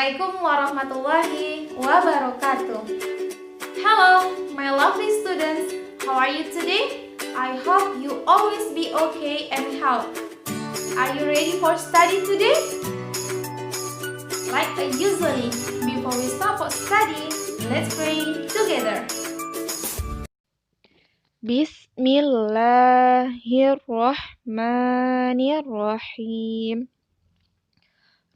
Assalamualaikum warahmatullahi wabarakatuh. Hello, my lovely students. How are you today? I hope you always be okay and healthy. Are you ready for study today? Like usually, before we start for study, let's pray together. Bismillahirrahmanirrahim.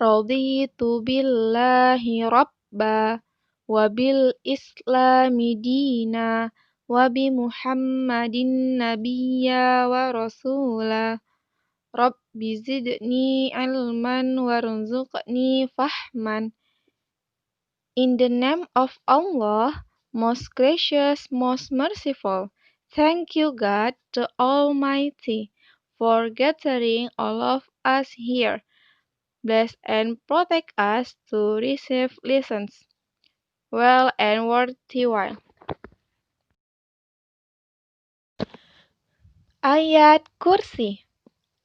Raditu billahi rabba wa bil islami dina wa bi muhammadin nabiyya wa rasula. Rabbi zidni ilman warzuqni fahman. In the name of Allah, most gracious, most merciful, thank you God the Almighty for gathering all of us here. Bless and protect us to receive lessons well and worthwhile. Ayat Kursi.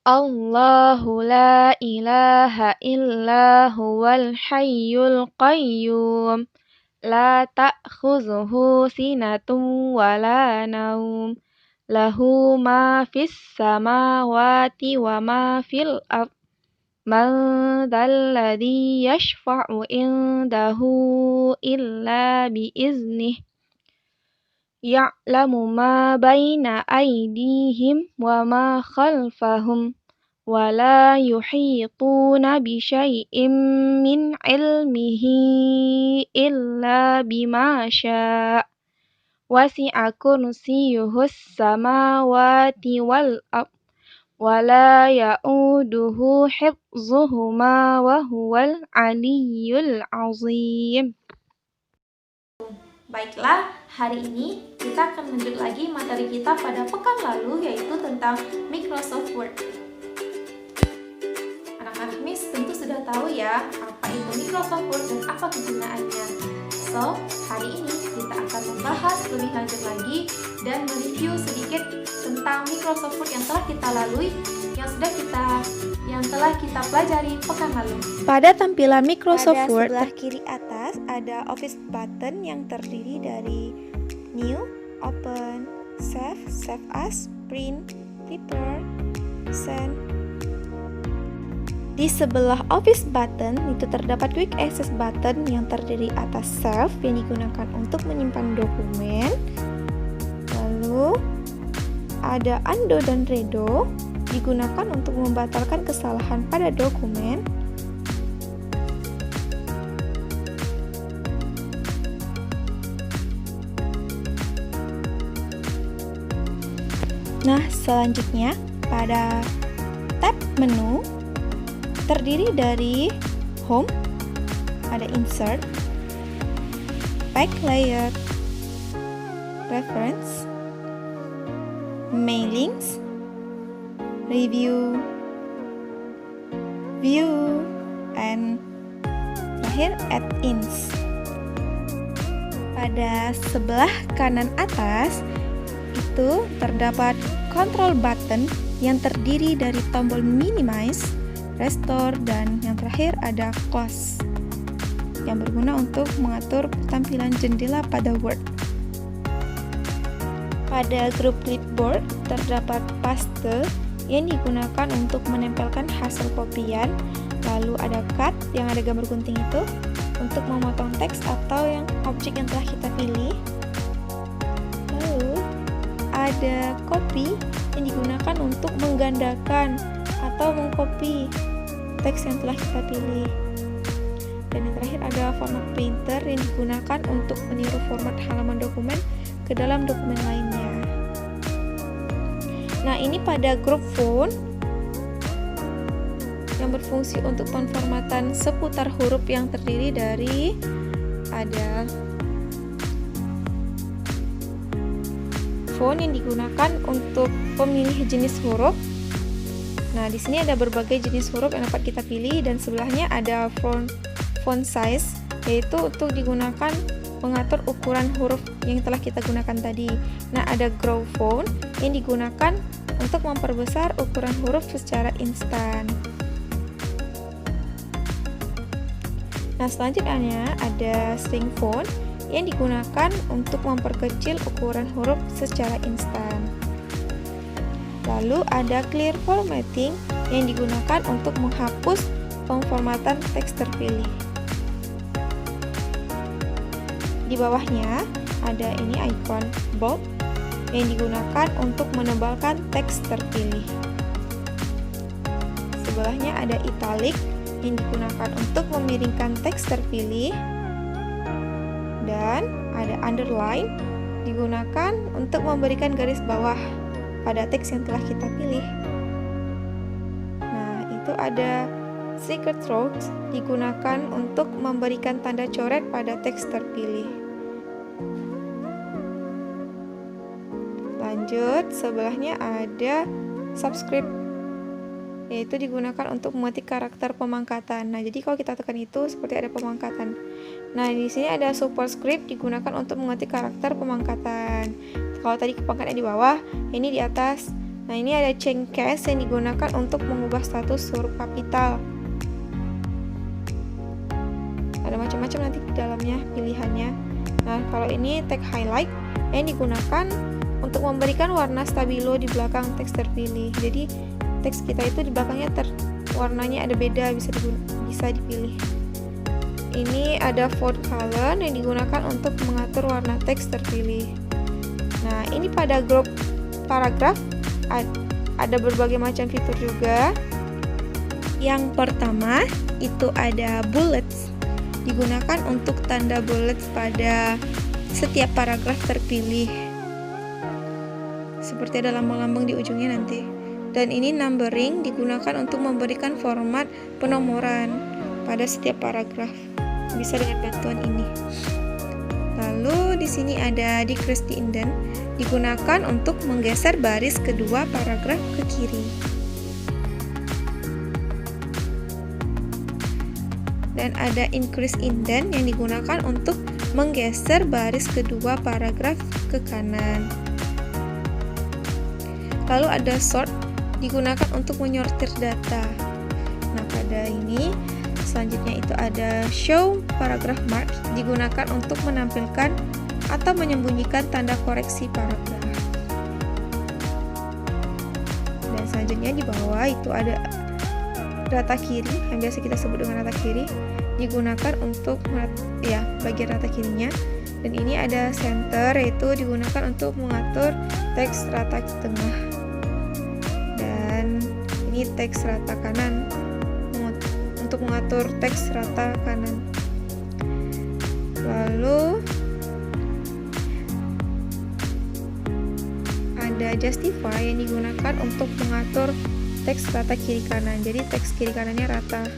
Allahu la ilaha illa huwal hayyul qayyum. La ta'khuzuhu sinatun wa la naum. Lahu ma fis samawati wa ma fil ardh. Man dzalladzi yashfa'u indahu illa biiznih. Ya'lamu ma baina aydihim wa ma khalfahum. Wa la yuhituna bi syai'in min ilmihi illa bima syaa'. Wasi'a kursiyyuhus samawati wal ardh. Wala ya'uduhu hifzuhuma wa huwal aliyyul azim. Baiklah, hari ini kita akan lanjut lagi materi kita pada pekan lalu, yaitu tentang Microsoft Word. Anak-anak Miss tentu sudah tahu ya apa itu Microsoft Word dan apa kegunaannya. So, hari ini kita akan membahas lebih lanjut lagi dan mereview sedikit tentang Microsoft Word yang telah kita lalui, yang telah kita pelajari pekan lalu. Pada tampilan Microsoft Word, sebelah kiri atas ada Office button yang terdiri dari New, Open, Save, Save As, Print, Prepare, Send. Di sebelah Office button itu terdapat Quick Access button yang terdiri atas Save yang digunakan untuk menyimpan dokumen. Lalu ada Undo dan Redo digunakan untuk membatalkan kesalahan pada dokumen. Nah, selanjutnya pada tab menu terdiri dari Home, ada Insert, Back Layer, Reference, Mailings, Review, View, and terakhir Add-ins. Pada sebelah kanan atas itu terdapat Control button yang terdiri dari tombol Minimize, Restore, dan yang terakhir ada Close yang berguna untuk mengatur tampilan jendela pada Word. Pada grup clipboard terdapat Paste yang digunakan untuk menempelkan hasil kopian. Lalu ada Cut yang ada gambar gunting itu untuk memotong teks atau objek yang telah kita pilih. Lalu ada Copy yang digunakan untuk menggandakan atau mengcopy teks yang telah kita pilih. Dan yang terakhir ada Format Printer yang digunakan untuk meniru format halaman dokumen ke dalam dokumen lainnya. Nah, ini pada grup font yang berfungsi untuk penformatan seputar huruf yang terdiri dari ada font yang digunakan untuk pemilih jenis huruf. Nah, di sini ada berbagai jenis huruf yang dapat kita pilih dan sebelahnya ada font size, yaitu untuk digunakan mengatur ukuran huruf yang telah kita gunakan tadi. Nah, ada grow font yang digunakan untuk memperbesar ukuran huruf secara instan. Nah, selanjutnya ada string font yang digunakan untuk memperkecil ukuran huruf secara instan. Lalu ada clear formatting yang digunakan untuk menghapus pemformatan teks terpilih. Di bawahnya ada ini icon bold yang digunakan untuk menebalkan teks terpilih. Sebelahnya ada italic yang digunakan untuk memiringkan teks terpilih, dan ada underline digunakan untuk memberikan garis bawah pada teks yang telah kita pilih. Nah, itu ada secret strokes digunakan untuk memberikan tanda coret pada teks terpilih. Lanjut, sebelahnya ada subscript, yaitu digunakan untuk memetik karakter pemangkatan. Nah, jadi kalau kita tekan itu seperti ada pemangkatan. Nah, di sini ada superscript digunakan untuk mengetik karakter pemangkatan. Kalau tadi pangkatnya di bawah, ini di atas. Nah, ini ada change case yang digunakan untuk mengubah status huruf kapital. Ada macam-macam nanti di dalamnya pilihannya. Nah, kalau ini tag highlight yang digunakan untuk memberikan warna stabilo di belakang teks terpilih. Jadi teks kita itu di belakangnya warnanya ada beda, bisa dipilih. Ini ada font color yang digunakan untuk mengatur warna teks terpilih. Nah, ini pada grup paragraf ada berbagai macam fitur juga. Yang pertama itu ada bullets, digunakan untuk tanda bullets pada setiap paragraf terpilih. Seperti ada lambang-lambang di ujungnya nanti. Dan ini numbering digunakan untuk memberikan format penomoran pada setiap paragraf. Bisa dengan bantuan ini. Lalu di sini ada decrease the indent, digunakan untuk menggeser baris kedua paragraf ke kiri. Dan ada increase indent yang digunakan untuk menggeser baris kedua paragraf ke kanan. Lalu ada sort, digunakan untuk menyortir data. Nah, pada ini selanjutnya itu ada show paragraph marks, digunakan untuk menampilkan atau menyembunyikan tanda koreksi paragraf. Dan selanjutnya di bawah itu ada rata kiri yang biasa kita sebut dengan rata kiri, digunakan untuk bagian rata kirinya. Dan ini ada center, yaitu digunakan untuk mengatur teks rata tengah. Dan ini teks rata kanan, untuk mengatur teks rata kanan. Lalu ada justify yang digunakan untuk mengatur teks rata kiri kanan. Jadi teks kiri kanannya rata.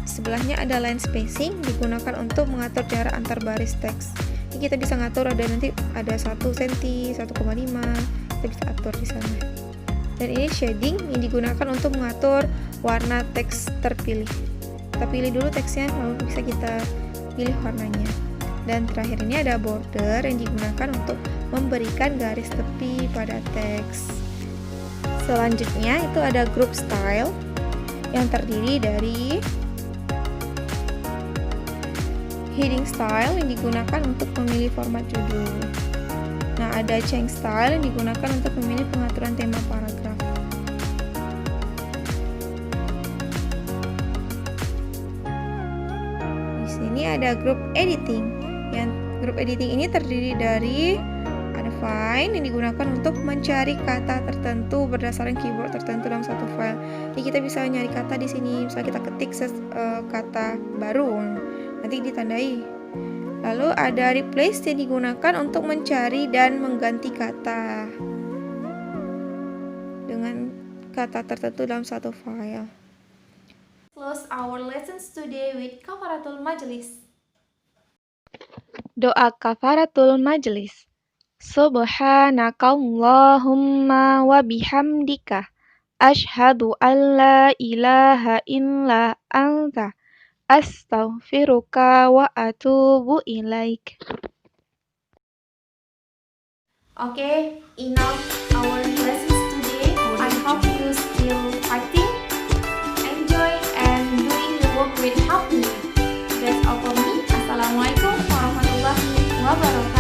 Sebelahnya ada line spacing, digunakan untuk mengatur jarak antar baris teks. Ini kita bisa ngatur, nanti ada 1 cm, 1,5, kita bisa atur di sana. Dan ini shading yang digunakan untuk mengatur warna teks terpilih. Kita pilih dulu teksnya, lalu bisa kita pilih warnanya. Dan terakhir ini ada border yang digunakan untuk memberikan garis tepi pada teks. Selanjutnya itu ada group style yang terdiri dari heading style yang digunakan untuk memilih format judul. Nah, ada change style yang digunakan untuk memilih pengaturan tema paragraf. Di sini ada group editing. Yang group editing ini terdiri dari ada find yang digunakan untuk mencari kata tertentu berdasarkan keyword tertentu dalam satu file. Jadi kita bisa nyari kata di sini, misalnya kita ketik kata baru, nanti ditandai. Lalu ada replace yang digunakan untuk mencari dan mengganti kata dengan kata tertentu dalam satu file. Close our lessons today with kafaratul majlis. Doa kafaratul majlis. Subhanakallahumma wa bihamdika asyhadu an la ilaha illa anta astaghfiruka wa atubu ilaik. Okay, enough our lessons today. I hope you still fighting, enjoy, and That's all for me. Assalamualaikum warahmatullahi wabarakatuh.